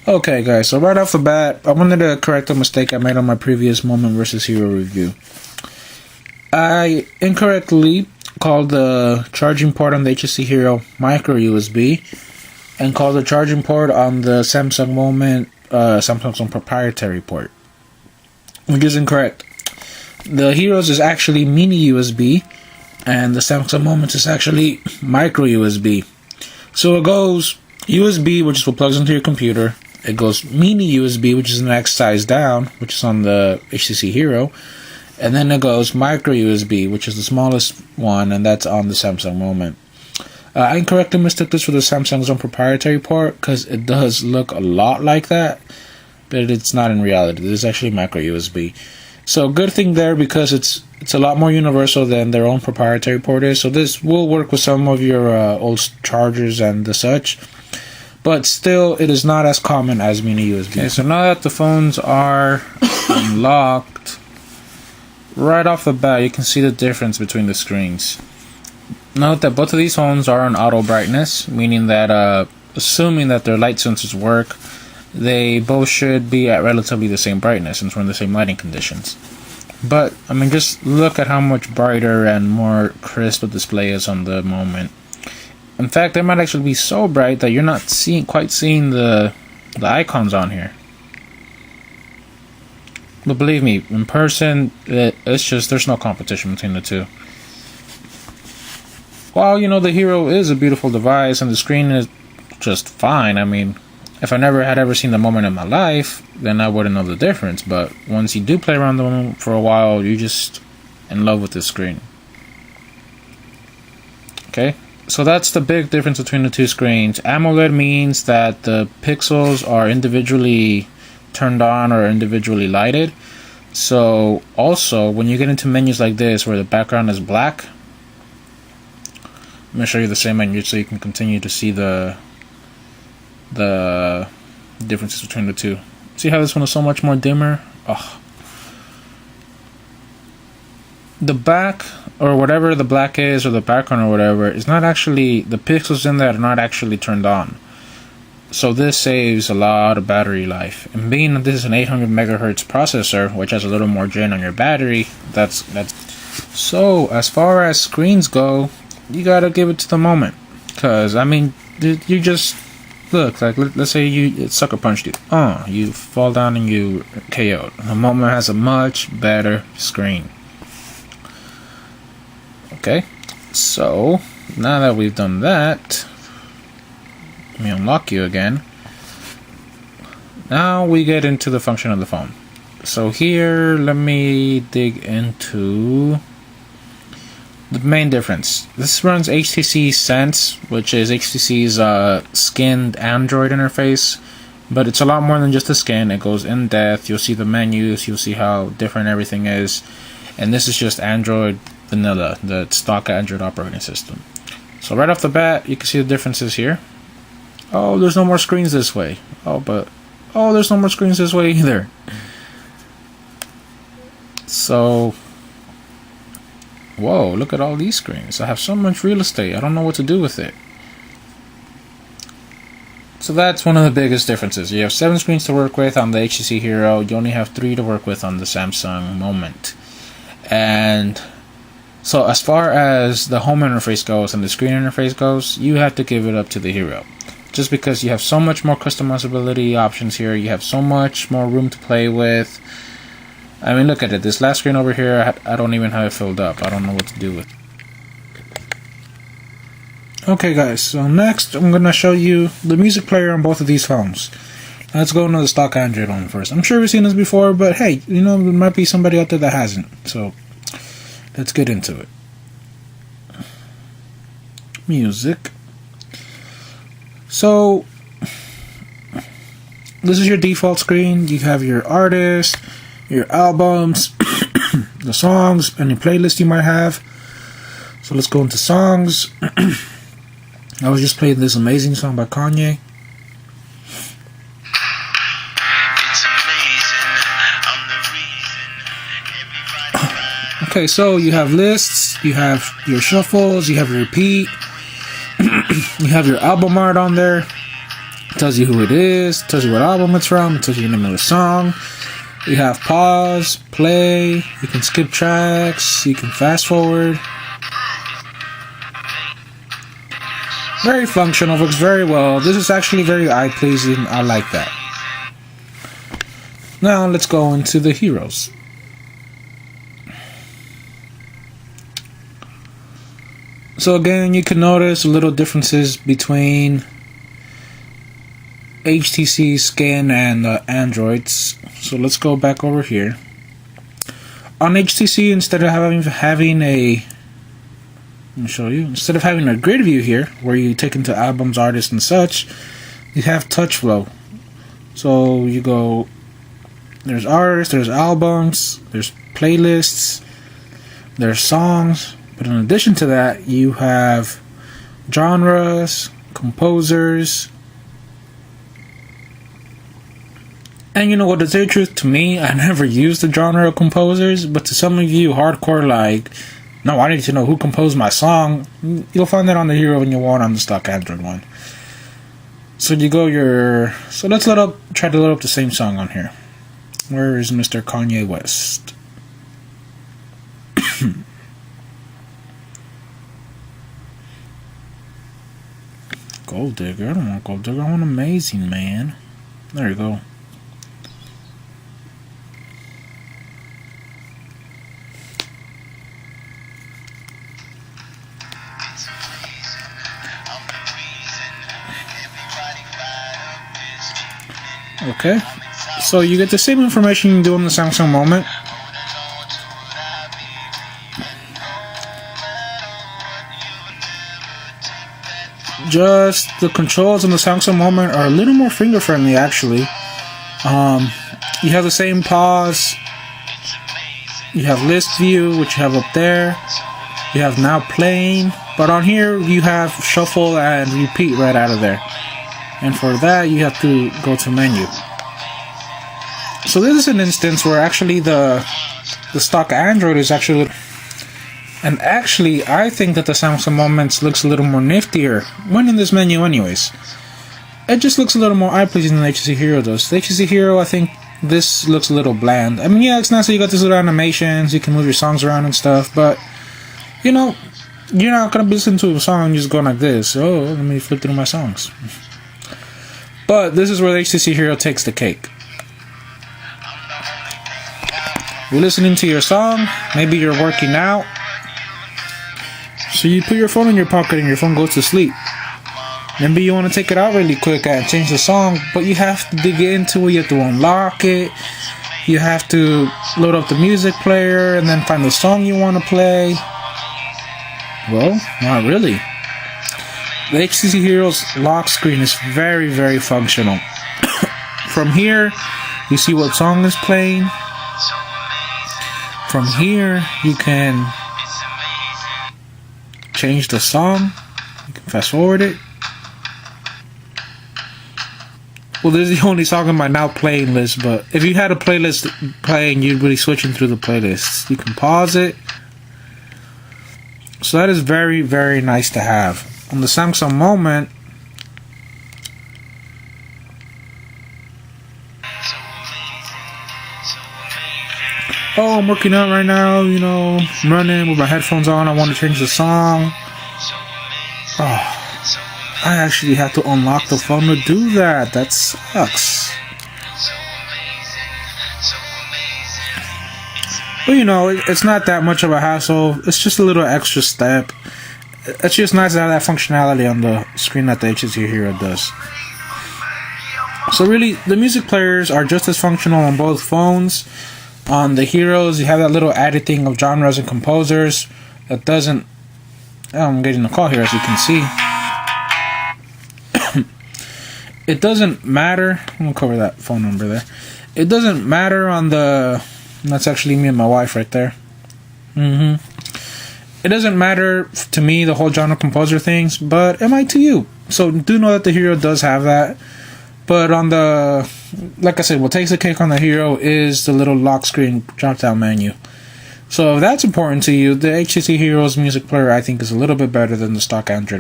Okay, guys, so right off the bat, I wanted to correct a mistake I made on my previous Moment versus Hero review. I incorrectly called the charging port on the HTC Hero micro USB and called the charging port on the Samsung Moment Samsung proprietary port, which is incorrect. The Heroes is actually mini USB, and the Samsung Moments is actually micro USB. So it goes USB, which is what plugs into your computer. It goes mini USB, which is the next size down, which is on the HTC Hero. And then it goes micro USB, which is the smallest one, and that's on the Samsung Moment. I incorrectly mistook this for the Samsung's own proprietary port, because it does look a lot like that, but it's not in reality. This is actually micro USB. So good thing there, because it's a lot more universal than their own proprietary port is. So this will work with some of your old chargers and the such. But still, it is not as common as mini USB. Okay, so now that the phones are unlocked, right off the bat, you can see the difference between the screens. Note that both of these phones are on auto brightness, meaning that, assuming that their light sensors work, they both should be at relatively the same brightness since we're in the same lighting conditions. But, I mean, just look at how much brighter and more crisp the display is on the Moment. In fact, they might actually be so bright that you're not quite seeing the icons on here. But believe me, in person, it's just, there's no competition between the two. While, the Hero is a beautiful device and the screen is just fine, I mean, if I never had ever seen the Moment in my life, then I wouldn't know the difference. But once you do play around the Moment for a while, you're just in love with the screen. Okay? So that's the big difference between the two screens. AMOLED means that the pixels are individually turned on or individually lighted. So also, when you get into menus like this where the background is black, I'm going to show you the same menu so you can continue to see the differences between the two. See how this one is so much more dimmer? Oh. The back, or whatever the black is, or the background or whatever, is not actually, the pixels in there are not actually turned on. So this saves a lot of battery life. And being that this is an 800 megahertz processor, which has a little more drain on your battery, that's so as far as screens go, you gotta give it to the Moment. Cause I mean, you just look like, let's say it sucker punched you. You fall down and you KO'd. The Moment has a much better screen. Okay, so now that we've done that, let me unlock you again. Now we get into the function of the phone. So here, let me dig into the main difference. This runs HTC Sense, which is HTC's skinned Android interface, but it's a lot more than just the skin. It goes in depth. You'll see the menus, you'll see how different everything is, and this is just Android vanilla, the stock Android operating system. So right off the bat, you can see the differences here. Oh, there's no more screens this way. There's no more screens this way either. So, whoa, look at all these screens. I have so much real estate. I don't know what to do with it. So that's one of the biggest differences. You have 7 screens to work with on the HTC Hero. You only have 3 to work with on the Samsung Moment. And so as far as the home interface goes and the screen interface goes, you have to give it up to the Hero. Just because you have so much more customizability options here, you have so much more room to play with. I mean, look at it. This last screen over here, I don't even have it filled up. I don't know what to do with it. Okay guys, so next I'm going to show you the music player on both of these phones. Let's go into the stock Android one first. I'm sure we've seen this before, but hey, there might be somebody out there that hasn't. So let's get into it. Music. So this is your default screen. You have your artists, your albums, the songs, any playlist you might have. So let's go into songs. I was just playing this amazing song by Kanye. Okay, so you have lists, you have your shuffles, you have your repeat, you have your album art on there. tells you who it is, tells you what album it's from, tells you the name of the song. You have pause, play, you can skip tracks, you can fast forward. Very functional, works very well. This is actually very eye-pleasing. I like that. Now let's go into the heroes. So again, you can notice little differences between HTC Skin and Androids. So let's go back over here. On HTC, instead of having a, let me show you. Instead of having a grid view here, where you take into albums, artists, and such, you have touch flow. So you go, there's artists, there's albums, there's playlists, there's songs. But in addition to that, you have genres, composers. And you know what, to tell you the truth, to me, I never used the genre of composers, but to some of you hardcore, like, no, I need to know who composed my song, you'll find that on the Hero and you won't on the stock Android one. So you go so let's try to load up the same song on here. Where is Mr. Kanye West? Gold Digger, I don't want Gold Digger, I want Amazing Man. There you go. Okay, so you get the same information you do on the Samsung Moment. Just the controls on the Samsung Moment are a little more finger friendly actually. You have the same pause. You have list view, which you have up there. You have now playing, but on here you have shuffle and repeat right out of there. And for that, you have to go to menu. So this is an instance where actually the stock Android is actually, and actually I think that the Samsung Moments looks a little more niftier when in this menu anyways. It just looks a little more eye-pleasing than the HTC Hero does. The HTC Hero, I think this looks a little bland. I mean, yeah, it's nice that you got these little animations, you can move your songs around and stuff, but, you know, you're not going to be listening to a song and just going like this. Oh, let me flip through my songs. But this is where the HTC Hero takes the cake. You're listening to your song, maybe you're working out, so you put your phone in your pocket and your phone goes to sleep. Maybe you want to take it out really quick and change the song, but you have to dig into it, you have to unlock it, you have to load up the music player and then find the song you want to play. Well, not really. The HTC Hero's lock screen is very, very functional. From here, you see what song is playing. From here, you can change the song. You can fast forward it. Well, this is the only song in my now playing list, but if you had a playlist playing, you'd be switching through the playlists. You can pause it. So that is very, very nice to have. On the Samsung Moment, oh, I'm working out right now, you know, I'm running with my headphones on, I want to change the song. Oh, I actually have to unlock the phone to do that. That sucks. But you know, it's not that much of a hassle. It's just a little extra step. It's just nice to have that functionality on the screen that the HTC Hero does. So really, the music players are just as functional on both phones. On the Heroes, you have that little added thing of genres and composers that doesn't... Oh, I'm getting a call here, as you can see. It doesn't matter... I'm going to cover that phone number there. It doesn't matter on the... That's actually me and my wife right there. It doesn't matter to me, the whole genre composer things, but it might to you. So do know that the Hero does have that. But on the, like I said, what takes the cake on the Hero is the little lock screen drop down menu. So if that's important to you, the HTC Hero's music player I think is a little bit better than the stock Android.